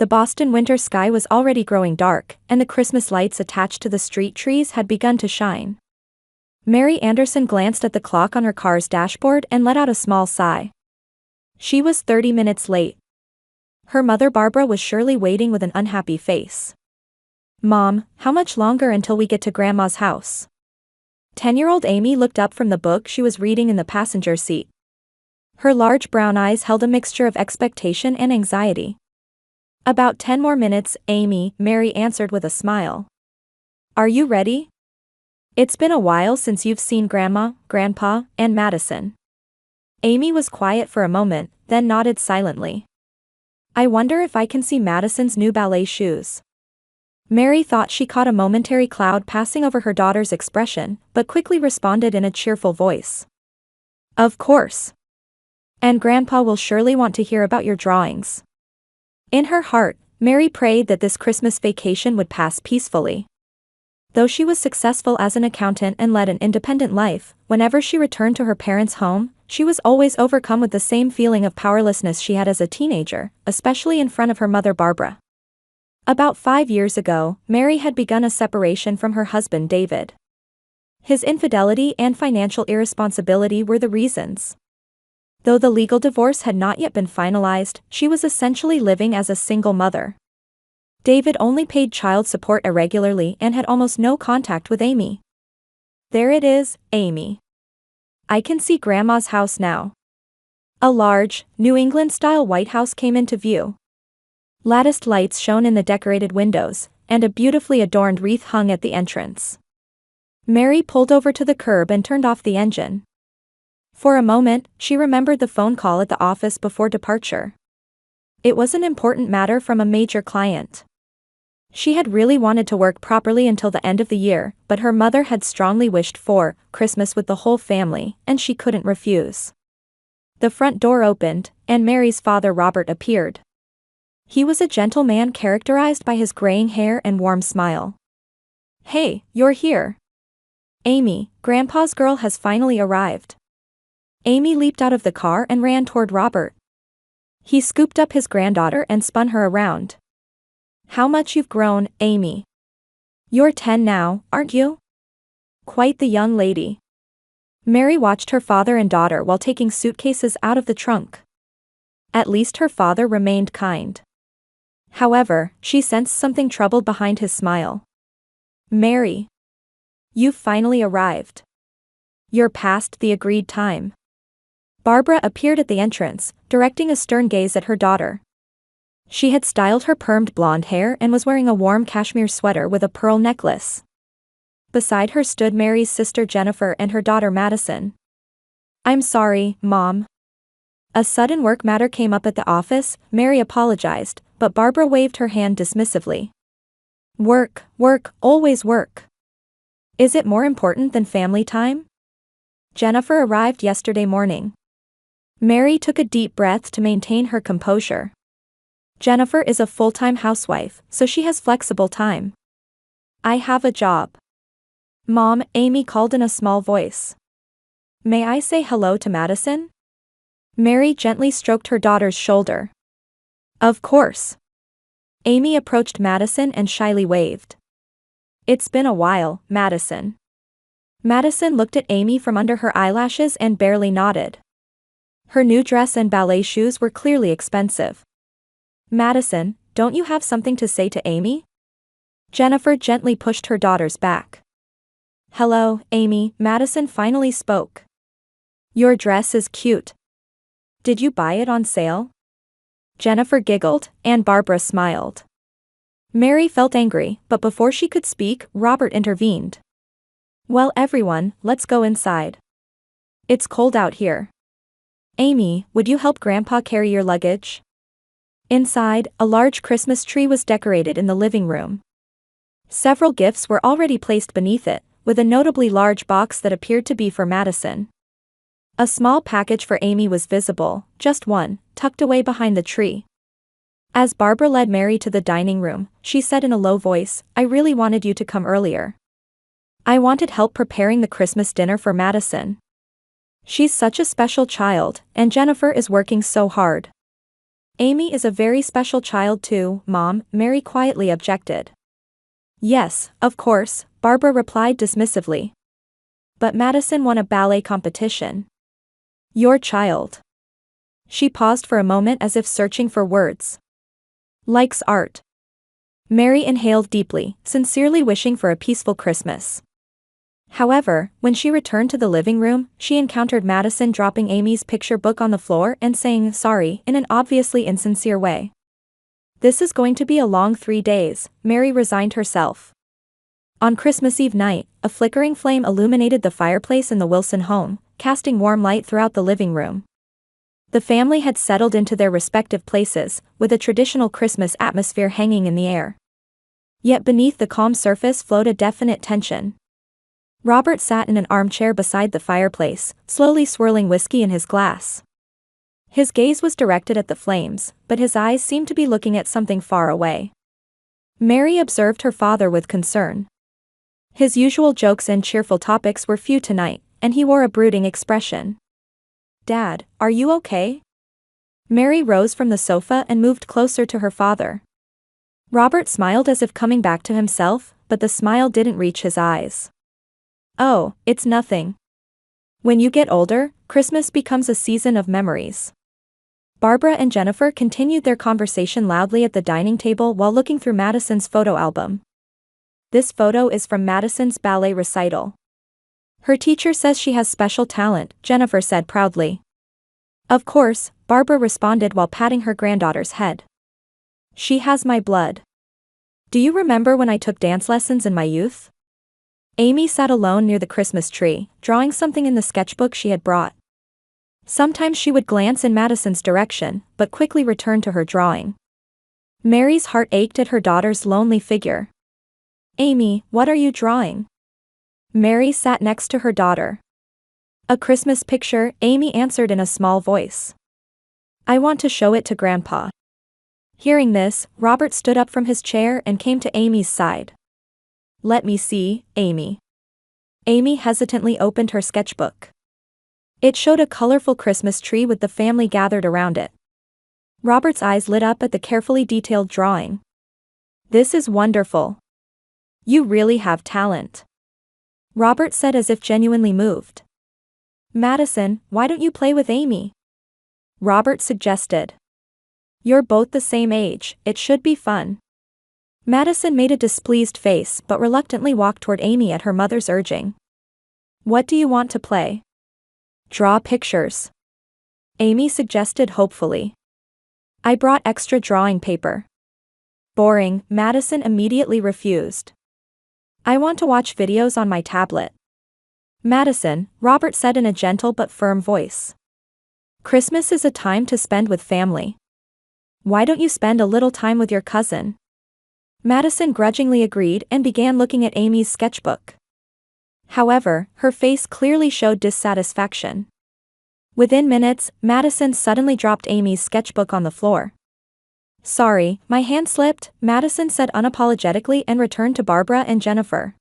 The Boston winter sky was already growing dark, and the Christmas lights attached to the street trees had begun to shine. Mary Anderson glanced at the clock on her car's dashboard and let out a small sigh. She was 30 minutes late. Her mother Barbara was surely waiting with an unhappy face. "Mom, how much longer until we get to Grandma's house?" 10-year-old Amy looked up from the book she was reading in the passenger seat. Her large brown eyes held a mixture of expectation and anxiety. "About 10 more minutes, Amy," Mary answered with a smile. "Are you ready? It's been a while since you've seen Grandma, Grandpa, and Madison." Amy was quiet for a moment, then nodded silently. "I wonder if I can see Madison's new ballet shoes." Mary thought she caught a momentary cloud passing over her daughter's expression, but quickly responded in a cheerful voice. "Of course. And Grandpa will surely want to hear about your drawings." In her heart, Mary prayed that this Christmas vacation would pass peacefully. Though she was successful as an accountant and led an independent life, whenever she returned to her parents' home, she was always overcome with the same feeling of powerlessness she had as a teenager, especially in front of her mother Barbara. About 5 years ago, Mary had begun a separation from her husband David. His infidelity and financial irresponsibility were the reasons. Though the legal divorce had not yet been finalized, she was essentially living as a single mother. David only paid child support irregularly and had almost no contact with Amy. "There it is, Amy. I can see Grandma's house now." A large, New England-style White House came into view. Latticed lights shone in the decorated windows, and a beautifully adorned wreath hung at the entrance. Mary pulled over to the curb and turned off the engine. For a moment, she remembered the phone call at the office before departure. It was an important matter from a major client. She had really wanted to work properly until the end of the year, but her mother had strongly wished for Christmas with the whole family, and she couldn't refuse. The front door opened, and Mary's father Robert appeared. He was a gentle man characterized by his graying hair and warm smile. "Hey, you're here. Amy, Grandpa's girl has finally arrived." Amy leaped out of the car and ran toward Robert. He scooped up his granddaughter and spun her around. "How much you've grown, Amy. You're 10 now, aren't you? Quite the young lady." Mary watched her father and daughter while taking suitcases out of the trunk. At least her father remained kind. However, she sensed something troubled behind his smile. "Mary. You've finally arrived. You're past the agreed time." Barbara appeared at the entrance, directing a stern gaze at her daughter. She had styled her permed blonde hair and was wearing a warm cashmere sweater with a pearl necklace. Beside her stood Mary's sister Jennifer and her daughter Madison. "I'm sorry, Mom. A sudden work matter came up at the office," Mary apologized, but Barbara waved her hand dismissively. "Work, work, always work. Is it more important than family time?" Jennifer arrived yesterday morning. Mary took a deep breath to maintain her composure. Jennifer is a full-time housewife, so she has flexible time. "I have a job." "Mom," Amy called in a small voice. "May I say hello to Madison?" Mary gently stroked her daughter's shoulder. "Of course." Amy approached Madison and shyly waved. "It's been a while, Madison." Madison looked at Amy from under her eyelashes and barely nodded. Her new dress and ballet shoes were clearly expensive. "Madison, don't you have something to say to Amy?" Jennifer gently pushed her daughter's back. "Hello, Amy," Madison finally spoke. "Your dress is cute. Did you buy it on sale?" Jennifer giggled, and Barbara smiled. Mary felt angry, but before she could speak, Robert intervened. "Well, everyone, let's go inside. It's cold out here. Amy, would you help Grandpa carry your luggage?" Inside, a large Christmas tree was decorated in the living room. Several gifts were already placed beneath it, with a notably large box that appeared to be for Madison. A small package for Amy was visible, just one, tucked away behind the tree. As Barbara led Mary to the dining room, she said in a low voice, "I really wanted you to come earlier. I wanted help preparing the Christmas dinner for Madison. She's such a special child, and Jennifer is working so hard." Amy is a very special child too, Mom, Mary quietly objected. Yes, of course, Barbara replied dismissively. But Madison won a ballet competition. Your child. She paused for a moment as if searching for words. Likes art. Mary inhaled deeply, sincerely wishing for a peaceful Christmas. However, when she returned to the living room, she encountered Madison dropping Amy's picture book on the floor and saying sorry in an obviously insincere way. This is going to be a long 3 days, Mary resigned herself. On Christmas Eve night, a flickering flame illuminated the fireplace in the Wilson home, casting warm light throughout the living room. The family had settled into their respective places, with a traditional Christmas atmosphere hanging in the air. Yet beneath the calm surface flowed a definite tension. Robert sat in an armchair beside the fireplace, slowly swirling whiskey in his glass. His gaze was directed at the flames, but his eyes seemed to be looking at something far away. Mary observed her father with concern. His usual jokes and cheerful topics were few tonight, and he wore a brooding expression. Dad, are you okay? Mary rose from the sofa and moved closer to her father. Robert smiled as if coming back to himself, but the smile didn't reach his eyes. Oh, it's nothing. When you get older, Christmas becomes a season of memories. Barbara and Jennifer continued their conversation loudly at the dining table while looking through Madison's photo album. This photo is from Madison's ballet recital. Her teacher says she has special talent, Jennifer said proudly. Of course, Barbara responded while patting her granddaughter's head. She has my blood. Do you remember when I took dance lessons in my youth? Amy sat alone near the Christmas tree, drawing something in the sketchbook she had brought. Sometimes she would glance in Madison's direction, but quickly return to her drawing. Mary's heart ached at her daughter's lonely figure. Amy, what are you drawing? Mary sat next to her daughter. A Christmas picture, Amy answered in a small voice. I want to show it to Grandpa. Hearing this, Robert stood up from his chair and came to Amy's side. Let me see, Amy. Amy hesitantly opened her sketchbook. It showed a colorful Christmas tree with the family gathered around it. Robert's eyes lit up at the carefully detailed drawing. This is wonderful. You really have talent. Robert said as if genuinely moved. Madison, why don't you play with Amy? Robert suggested. You're both the same age, it should be fun. Madison made a displeased face but reluctantly walked toward Amy at her mother's urging. What do you want to play? Draw pictures. Amy suggested hopefully. I brought extra drawing paper. Boring, Madison immediately refused. I want to watch videos on my tablet. Madison, Robert said in a gentle but firm voice. Christmas is a time to spend with family. Why don't you spend a little time with your cousin? Madison grudgingly agreed and began looking at Amy's sketchbook. However, her face clearly showed dissatisfaction. Within minutes, Madison suddenly dropped Amy's sketchbook on the floor. Sorry, my hand slipped, Madison said unapologetically and returned to Barbara and Jennifer.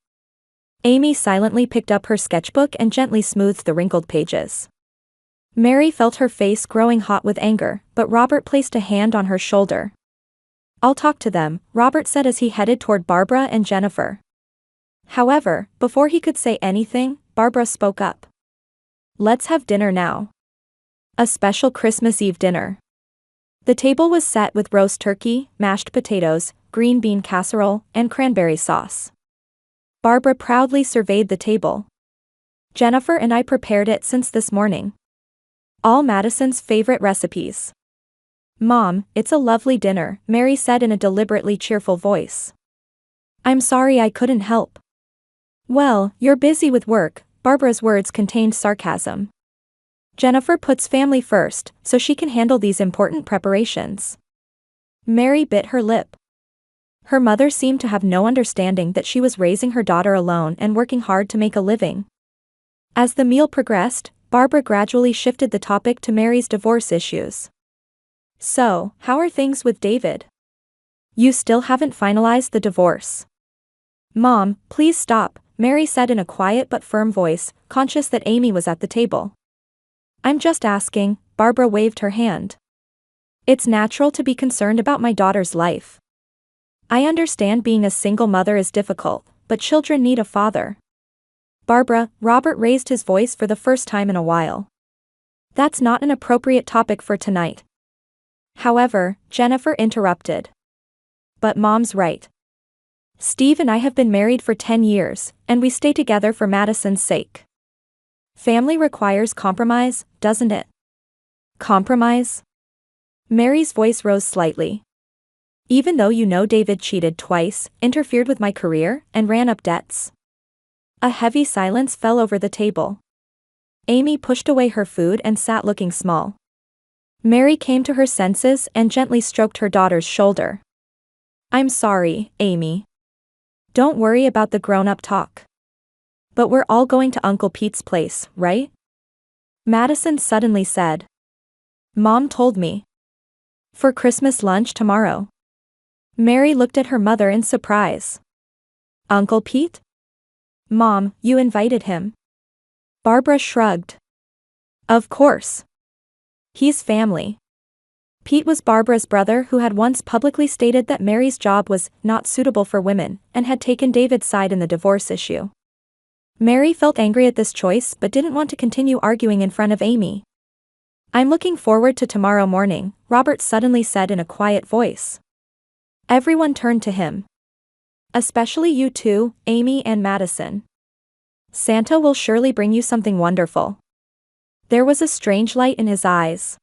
Amy silently picked up her sketchbook and gently smoothed the wrinkled pages. Mary felt her face growing hot with anger, but Robert placed a hand on her shoulder. I'll talk to them, Robert said as he headed toward Barbara and Jennifer. However, before he could say anything, Barbara spoke up. Let's have dinner now. A special Christmas Eve dinner. The table was set with roast turkey, mashed potatoes, green bean casserole, and cranberry sauce. Barbara proudly surveyed the table. Jennifer and I prepared it since this morning. All Madison's favorite recipes. Mom, it's a lovely dinner, Mary said in a deliberately cheerful voice. I'm sorry I couldn't help. Well, you're busy with work, Barbara's words contained sarcasm. Jennifer puts family first, so she can handle these important preparations. Mary bit her lip. Her mother seemed to have no understanding that she was raising her daughter alone and working hard to make a living. As the meal progressed, Barbara gradually shifted the topic to Mary's divorce issues. So, how are things with David? You still haven't finalized the divorce. Mom, please stop, Mary said in a quiet but firm voice, conscious that Amy was at the table. I'm just asking, Barbara waved her hand. It's natural to be concerned about my daughter's life. I understand being a single mother is difficult, but children need a father. Barbara, Robert raised his voice for the first time in a while. That's not an appropriate topic for tonight. However, Jennifer interrupted. But Mom's right. Steve and I have been married for 10 years, and we stay together for Madison's sake. Family requires compromise, doesn't it? Compromise? Mary's voice rose slightly. Even though you know David cheated twice, interfered with my career, and ran up debts. A heavy silence fell over the table. Amy pushed away her food and sat looking small. Mary came to her senses and gently stroked her daughter's shoulder. I'm sorry, Amy. Don't worry about the grown-up talk. But we're all going to Uncle Pete's place, right? Madison suddenly said. Mom told me. For Christmas lunch tomorrow. Mary looked at her mother in surprise. Uncle Pete? Mom, you invited him. Barbara shrugged. Of course. He's family. Pete was Barbara's brother who had once publicly stated that Mary's job was not suitable for women and had taken David's side in the divorce issue. Mary felt angry at this choice but didn't want to continue arguing in front of Amy. I'm looking forward to tomorrow morning, Robert suddenly said in a quiet voice. Everyone turned to him. Especially you two, Amy and Madison. Santa will surely bring you something wonderful. There was a strange light in his eyes.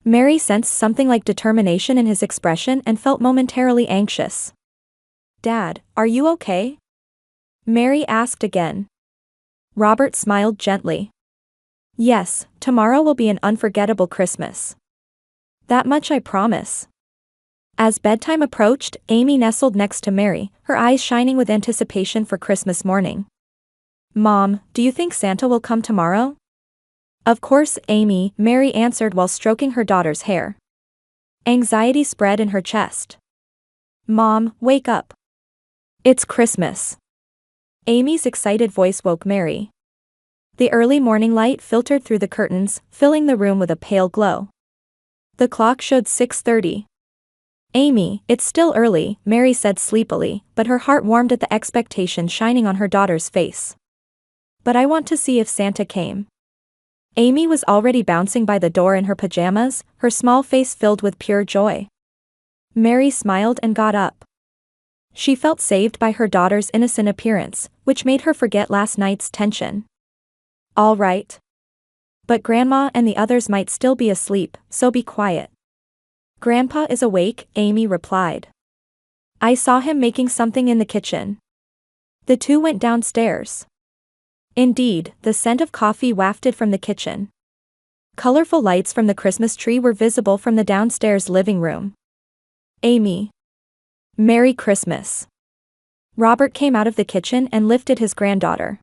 Mary sensed something like determination in his expression and felt momentarily anxious. Dad, are you okay? Mary asked again. Robert smiled gently. Yes, tomorrow will be an unforgettable Christmas. That much I promise. As bedtime approached, Amy nestled next to Mary, her eyes shining with anticipation for Christmas morning. Mom, do you think Santa will come tomorrow? Of course, Amy, Mary answered while stroking her daughter's hair. Anxiety spread in her chest. Mom, wake up. It's Christmas. Amy's excited voice woke Mary. The early morning light filtered through the curtains, filling the room with a pale glow. The clock showed 6:30. Amy, it's still early, Mary said sleepily, but her heart warmed at the expectation shining on her daughter's face. But I want to see if Santa came. Amy was already bouncing by the door in her pajamas, her small face filled with pure joy. Mary smiled and got up. She felt saved by her daughter's innocent appearance, which made her forget last night's tension. All right. But Grandma and the others might still be asleep, so be quiet. Grandpa is awake, Amy replied. I saw him making something in the kitchen. The two went downstairs. Indeed, the scent of coffee wafted from the kitchen. Colorful lights from the Christmas tree were visible from the downstairs living room. Amy. Merry Christmas. Robert came out of the kitchen and lifted his granddaughter.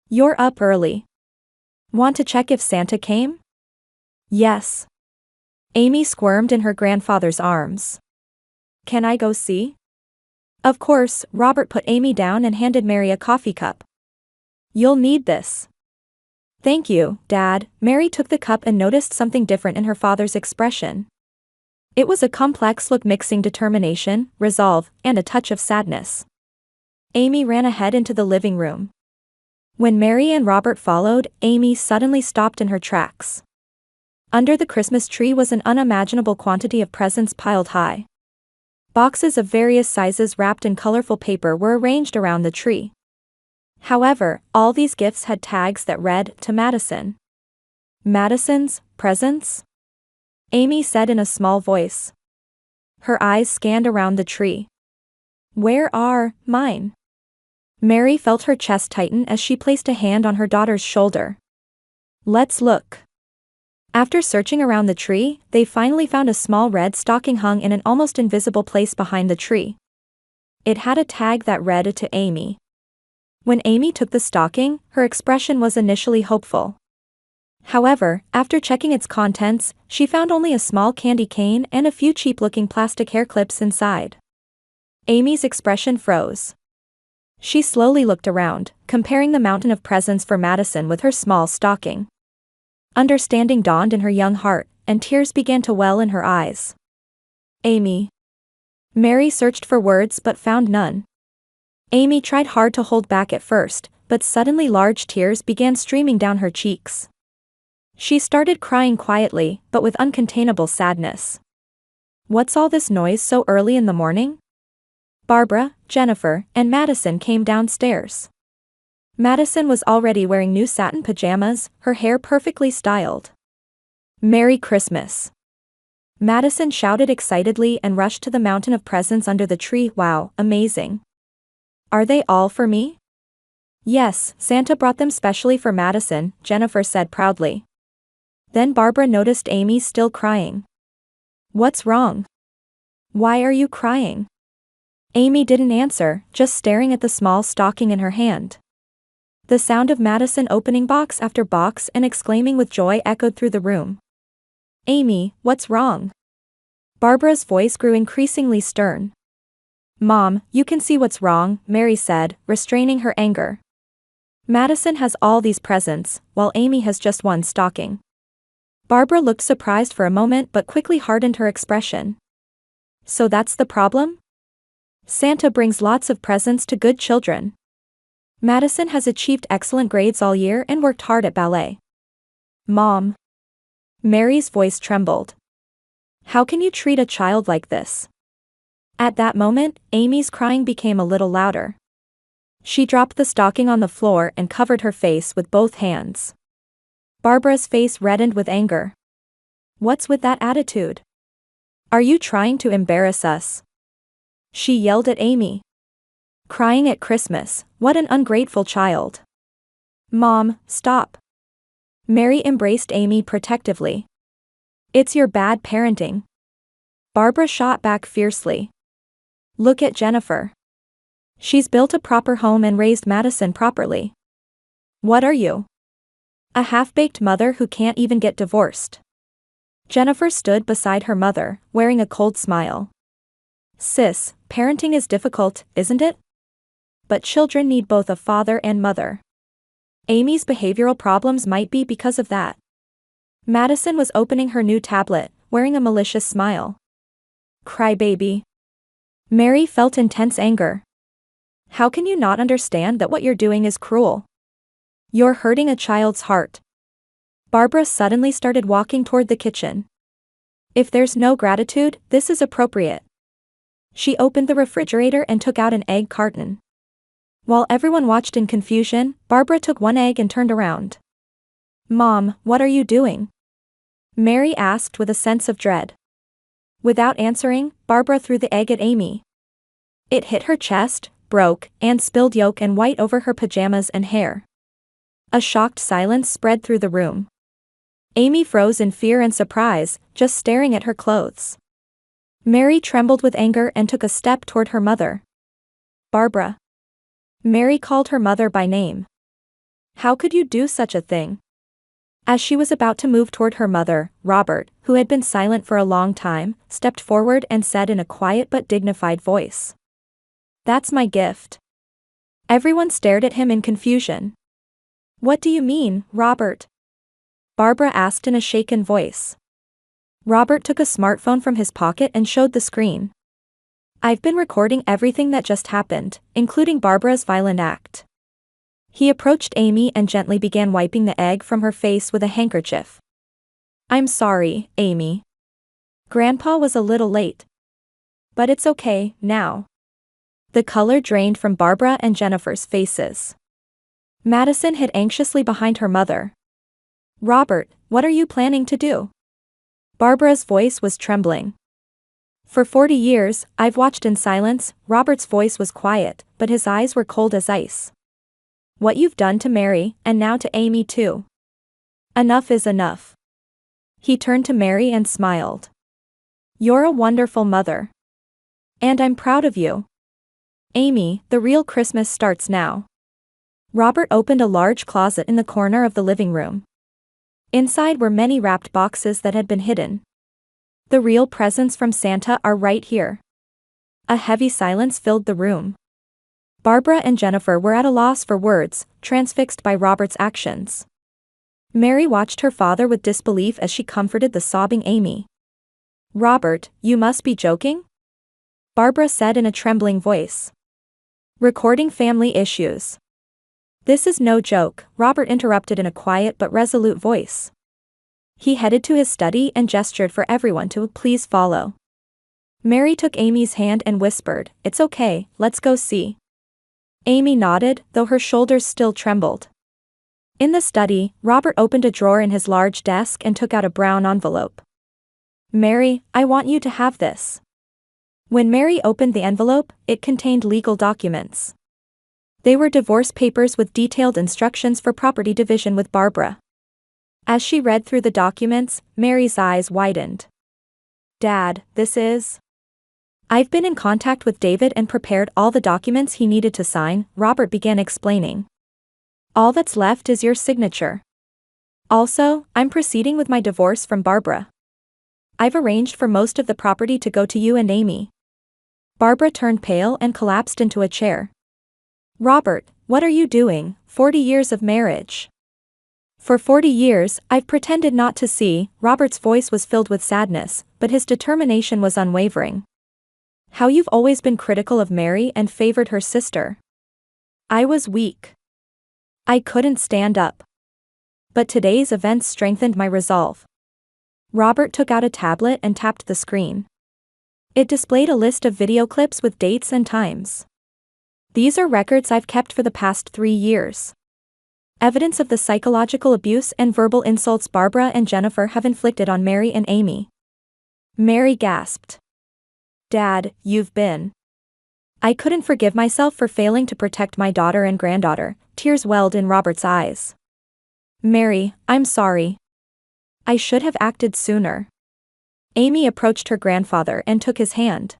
You're up early. Want to check if Santa came? Yes. Amy squirmed in her grandfather's arms. Can I go see? Of course, Robert put Amy down and handed Mary a coffee cup. You'll need this. Thank you, Dad. Mary took the cup and noticed something different in her father's expression. It was a complex look mixing determination, resolve, and a touch of sadness. Amy ran ahead into the living room. When Mary and Robert followed, Amy suddenly stopped in her tracks. Under the Christmas tree was an unimaginable quantity of presents piled high. Boxes of various sizes wrapped in colorful paper were arranged around the tree. However, all these gifts had tags that read, "To Madison." Madison's presents? Amy said in a small voice. Her eyes scanned around the tree. Where are mine? Mary felt her chest tighten as she placed a hand on her daughter's shoulder. Let's look. After searching around the tree, they finally found a small red stocking hung in an almost invisible place behind the tree. It had a tag that read, "To Amy." When Amy took the stocking, her expression was initially hopeful. However, after checking its contents, she found only a small candy cane and a few cheap-looking plastic hair clips inside. Amy's expression froze. She slowly looked around, comparing the mountain of presents for Madison with her small stocking. Understanding dawned in her young heart, and tears began to well in her eyes. Amy. Mary searched for words but found none. Amy tried hard to hold back at first, but suddenly large tears began streaming down her cheeks. She started crying quietly, but with uncontainable sadness. What's all this noise so early in the morning? Barbara, Jennifer, and Madison came downstairs. Madison was already wearing new satin pajamas, her hair perfectly styled. Merry Christmas! Madison shouted excitedly and rushed to the mountain of presents under the tree. Wow, amazing! Are they all for me? Yes, Santa brought them specially for Madison, Jennifer said proudly. Then Barbara noticed Amy still crying. What's wrong? Why are you crying? Amy didn't answer, just staring at the small stocking in her hand. The sound of Madison opening box after box and exclaiming with joy echoed through the room. Amy, what's wrong? Barbara's voice grew increasingly stern. Mom, you can see what's wrong, Mary said, restraining her anger. Madison has all these presents, while Amy has just one stocking. Barbara looked surprised for a moment but quickly hardened her expression. So that's the problem? Santa brings lots of presents to good children. Madison has achieved excellent grades all year and worked hard at ballet. Mom. Mary's voice trembled. How can you treat a child like this? At that moment, Amy's crying became a little louder. She dropped the stocking on the floor and covered her face with both hands. Barbara's face reddened with anger. What's with that attitude? Are you trying to embarrass us? She yelled at Amy. Crying at Christmas, what an ungrateful child. Mom, stop. Mary embraced Amy protectively. It's your bad parenting. Barbara shot back fiercely. Look at Jennifer. She's built a proper home and raised Madison properly. What are you? A half-baked mother who can't even get divorced. Jennifer stood beside her mother, wearing a cold smile. Sis, parenting is difficult, isn't it? But children need both a father and mother. Amy's behavioral problems might be because of that. Madison was opening her new tablet, wearing a malicious smile. Crybaby. Mary felt intense anger. How can you not understand that what you're doing is cruel? You're hurting a child's heart. Barbara suddenly started walking toward the kitchen. If there's no gratitude, this is appropriate. She opened the refrigerator and took out an egg carton. While everyone watched in confusion, Barbara took one egg and turned around. Mom, what are you doing? Mary asked with a sense of dread. Without answering, Barbara threw the egg at Amy. It hit her chest, broke, and spilled yolk and white over her pajamas and hair. A shocked silence spread through the room. Amy froze in fear and surprise, just staring at her clothes. Mary trembled with anger and took a step toward her mother. Barbara. Mary called her mother by name. How could you do such a thing? As she was about to move toward her mother, Robert, who had been silent for a long time, stepped forward and said in a quiet but dignified voice. That's my gift. Everyone stared at him in confusion. What do you mean, Robert? Barbara asked in a shaken voice. Robert took a smartphone from his pocket and showed the screen. I've been recording everything that just happened, including Barbara's violent act. He approached Amy and gently began wiping the egg from her face with a handkerchief. I'm sorry, Amy. Grandpa was a little late. But it's okay, now. The color drained from Barbara and Jennifer's faces. Madison hid anxiously behind her mother. Robert, what are you planning to do? Barbara's voice was trembling. For 40 years, I've watched in silence. Robert's voice was quiet, but his eyes were cold as ice. What you've done to Mary, and now to Amy too. Enough is enough. He turned to Mary and smiled. You're a wonderful mother. And I'm proud of you. Amy, the real Christmas starts now. Robert opened a large closet in the corner of the living room. Inside were many wrapped boxes that had been hidden. The real presents from Santa are right here. A heavy silence filled the room. Barbara and Jennifer were at a loss for words, transfixed by Robert's actions. Mary watched her father with disbelief as she comforted the sobbing Amy. "Robert, you must be joking?" Barbara said in a trembling voice. "Recording family issues." "This is no joke," Robert interrupted in a quiet but resolute voice. He headed to his study and gestured for everyone to please follow. Mary took Amy's hand and whispered, "It's okay, let's go see." Amy nodded, though her shoulders still trembled. In the study, Robert opened a drawer in his large desk and took out a brown envelope. "Mary, I want you to have this." When Mary opened the envelope, it contained legal documents. They were divorce papers with detailed instructions for property division with Barbara. As she read through the documents, Mary's eyes widened. "Dad, this is..." "I've been in contact with David and prepared all the documents he needed to sign," Robert began explaining. "All that's left is your signature. Also, I'm proceeding with my divorce from Barbara. I've arranged for most of the property to go to you and Amy." Barbara turned pale and collapsed into a chair. "Robert, what are you doing? 40 years of marriage." "For 40 years, I've pretended not to see." Robert's voice was filled with sadness, but his determination was unwavering. "How you've always been critical of Mary and favored her sister." "I was weak. I couldn't stand up. But today's events strengthened my resolve." Robert took out a tablet and tapped the screen. It displayed a list of video clips with dates and times. "These are records I've kept for the past 3 years. Evidence of the psychological abuse and verbal insults Barbara and Jennifer have inflicted on Mary and Amy." Mary gasped. "Dad, you've been..." "I couldn't forgive myself for failing to protect my daughter and granddaughter." Tears welled in Robert's eyes. "Mary, I'm sorry. I should have acted sooner." Amy approached her grandfather and took his hand.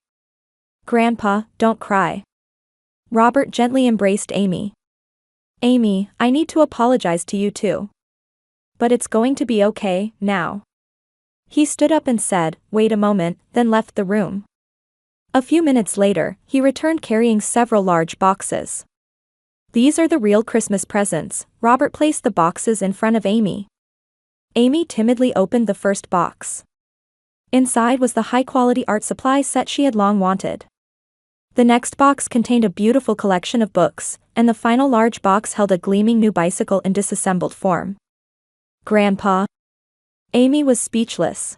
"Grandpa, don't cry." Robert gently embraced Amy. "Amy, I need to apologize to you too. But it's going to be okay, now." He stood up and said, "Wait a moment," then left the room. A few minutes later, he returned carrying several large boxes. "These are the real Christmas presents." Robert placed the boxes in front of Amy. Amy timidly opened the first box. Inside was the high-quality art supply set she had long wanted. The next box contained a beautiful collection of books, and the final large box held a gleaming new bicycle in disassembled form. "Grandpa." Amy was speechless.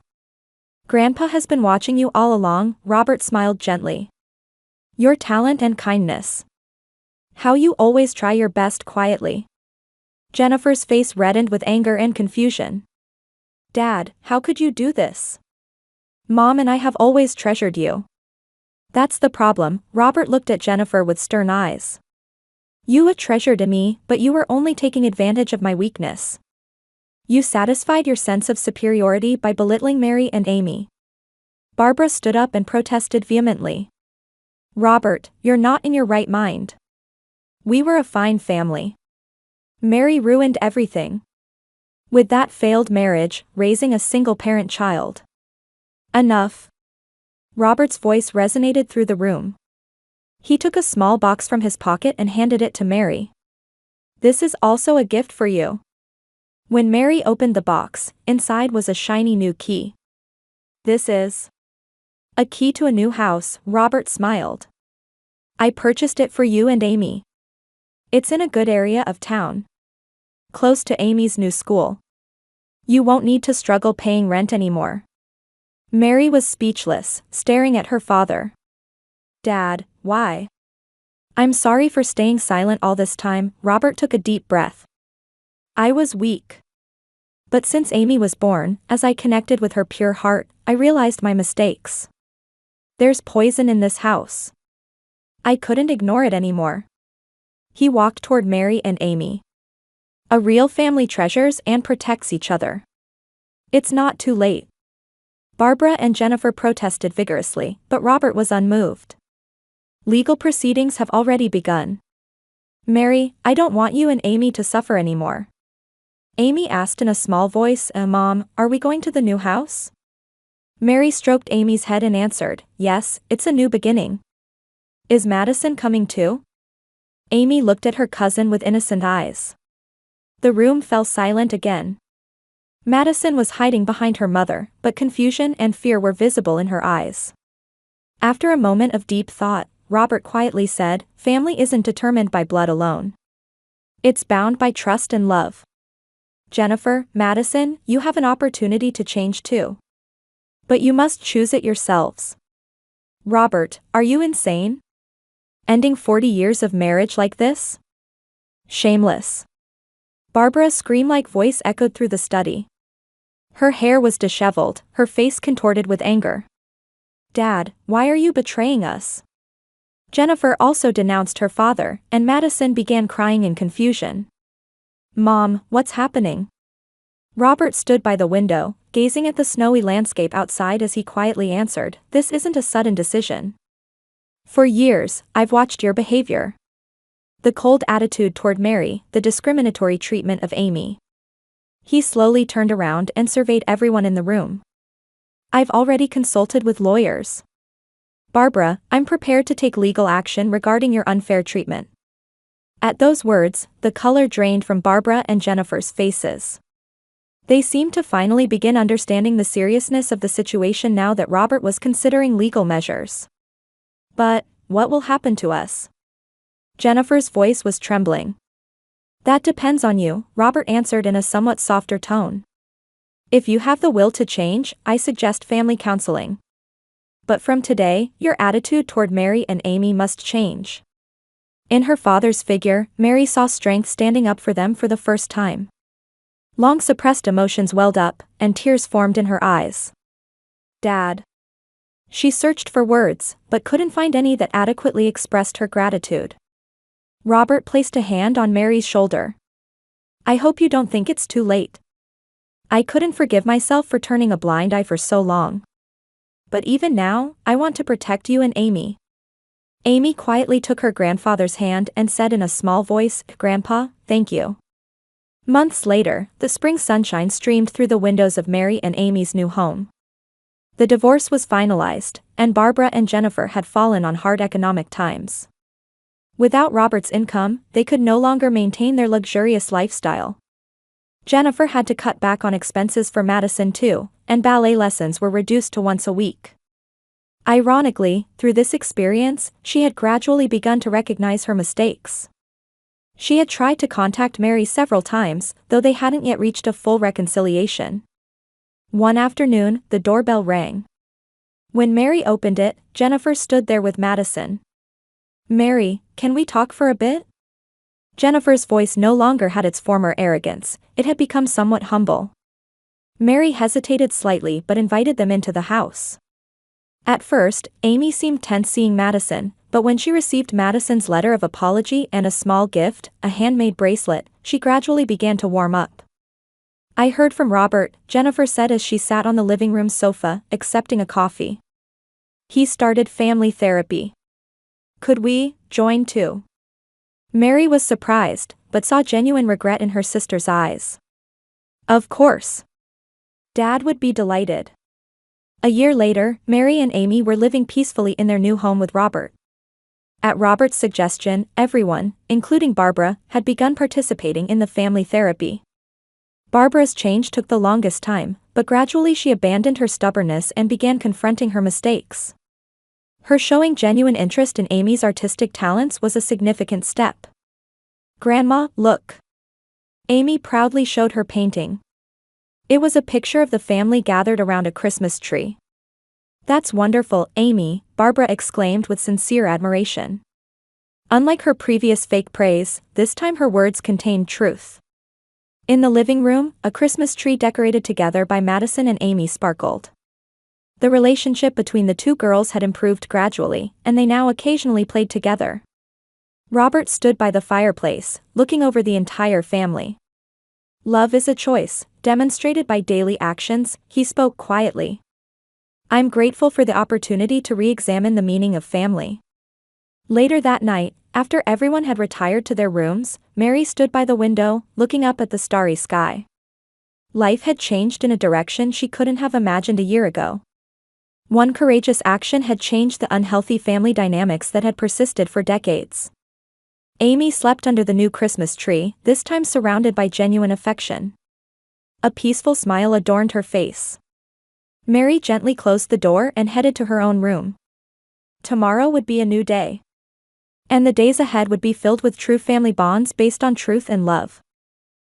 "Grandpa has been watching you all along," Robert smiled gently. "Your talent and kindness. How you always try your best quietly." Jennifer's face reddened with anger and confusion. "Dad, how could you do this? Mom and I have always treasured you." "That's the problem." Robert looked at Jennifer with stern eyes. "You treasured me, but you were only taking advantage of my weakness. You satisfied your sense of superiority by belittling Mary and Amy." Barbara stood up and protested vehemently. "Robert, you're not in your right mind. We were a fine family. Mary ruined everything. With that failed marriage, raising a single-parent child." "Enough." Robert's voice resonated through the room. He took a small box from his pocket and handed it to Mary. "This is also a gift for you." When Mary opened the box, inside was a shiny new key. "This is..." "A key to a new house," Robert smiled. "I purchased it for you and Amy. It's in a good area of town. Close to Amy's new school. You won't need to struggle paying rent anymore." Mary was speechless, staring at her father. "Dad, why?" "I'm sorry for staying silent all this time." Robert took a deep breath. "I was weak. But since Amy was born, as I connected with her pure heart, I realized my mistakes. There's poison in this house. I couldn't ignore it anymore." He walked toward Mary and Amy. "A real family treasures and protects each other. It's not too late." Barbara and Jennifer protested vigorously, but Robert was unmoved. "Legal proceedings have already begun. Mary, I don't want you and Amy to suffer anymore." Amy asked in a small voice, "Mom, are we going to the new house?" Mary stroked Amy's head and answered, "Yes, it's a new beginning." "Is Madison coming too?" Amy looked at her cousin with innocent eyes. The room fell silent again. Madison was hiding behind her mother, but confusion and fear were visible in her eyes. After a moment of deep thought, Robert quietly said, "Family isn't determined by blood alone. It's bound by trust and love. Jennifer, Madison, you have an opportunity to change too. But you must choose it yourselves." "Robert, are you insane? Ending 40 years of marriage like this? Shameless." Barbara's scream-like voice echoed through the study. Her hair was disheveled, her face contorted with anger. "Dad, why are you betraying us?" Jennifer also denounced her father, and Madison began crying in confusion. "Mom, what's happening?" Robert stood by the window, gazing at the snowy landscape outside as he quietly answered, "This isn't a sudden decision. For years, I've watched your behavior. The cold attitude toward Mary, the discriminatory treatment of Amy." He slowly turned around and surveyed everyone in the room. "I've already consulted with lawyers. Barbara, I'm prepared to take legal action regarding your unfair treatment." At those words, the color drained from Barbara and Jennifer's faces. They seemed to finally begin understanding the seriousness of the situation now that Robert was considering legal measures. "But, what will happen to us?" Jennifer's voice was trembling. "That depends on you," Robert answered in a somewhat softer tone. "If you have the will to change, I suggest family counseling. But from today, your attitude toward Mary and Amy must change." In her father's figure, Mary saw strength standing up for them for the first time. Long-suppressed emotions welled up, and tears formed in her eyes. "Dad." She searched for words, but couldn't find any that adequately expressed her gratitude. Robert placed a hand on Mary's shoulder. "I hope you don't think it's too late. I couldn't forgive myself for turning a blind eye for so long. But even now, I want to protect you and Amy." Amy quietly took her grandfather's hand and said in a small voice, "Grandpa, thank you." Months later, the spring sunshine streamed through the windows of Mary and Amy's new home. The divorce was finalized, and Barbara and Jennifer had fallen on hard economic times. Without Robert's income, they could no longer maintain their luxurious lifestyle. Jennifer had to cut back on expenses for Madison too, and ballet lessons were reduced to once a week. Ironically, through this experience, she had gradually begun to recognize her mistakes. She had tried to contact Mary several times, though they hadn't yet reached a full reconciliation. One afternoon, the doorbell rang. When Mary opened it, Jennifer stood there with Madison. "Mary, can we talk for a bit?" Jennifer's voice no longer had its former arrogance, it had become somewhat humble. Mary hesitated slightly but invited them into the house. At first, Amy seemed tense seeing Madison, but when she received Madison's letter of apology and a small gift, a handmade bracelet, she gradually began to warm up. "I heard from Robert," Jennifer said as she sat on the living room sofa, accepting a coffee. "He started family therapy. Could we join too?" Mary was surprised, but saw genuine regret in her sister's eyes. "Of course. Dad would be delighted." A year later, Mary and Amy were living peacefully in their new home with Robert. At Robert's suggestion, everyone, including Barbara, had begun participating in the family therapy. Barbara's change took the longest time, but gradually she abandoned her stubbornness and began confronting her mistakes. Her showing genuine interest in Amy's artistic talents was a significant step. "Grandma, look." Amy proudly showed her painting. It was a picture of the family gathered around a Christmas tree. "That's wonderful, Amy," Barbara exclaimed with sincere admiration. Unlike her previous fake praise, this time her words contained truth. In the living room, a Christmas tree decorated together by Madison and Amy sparkled. The relationship between the two girls had improved gradually, and they now occasionally played together. Robert stood by the fireplace, looking over the entire family. "Love is a choice, demonstrated by daily actions," he spoke quietly. "I'm grateful for the opportunity to re-examine the meaning of family." Later that night, after everyone had retired to their rooms, Mary stood by the window, looking up at the starry sky. Life had changed in a direction she couldn't have imagined a year ago. One courageous action had changed the unhealthy family dynamics that had persisted for decades. Amy slept under the new Christmas tree, this time surrounded by genuine affection. A peaceful smile adorned her face. Mary gently closed the door and headed to her own room. Tomorrow would be a new day. And the days ahead would be filled with true family bonds based on truth and love.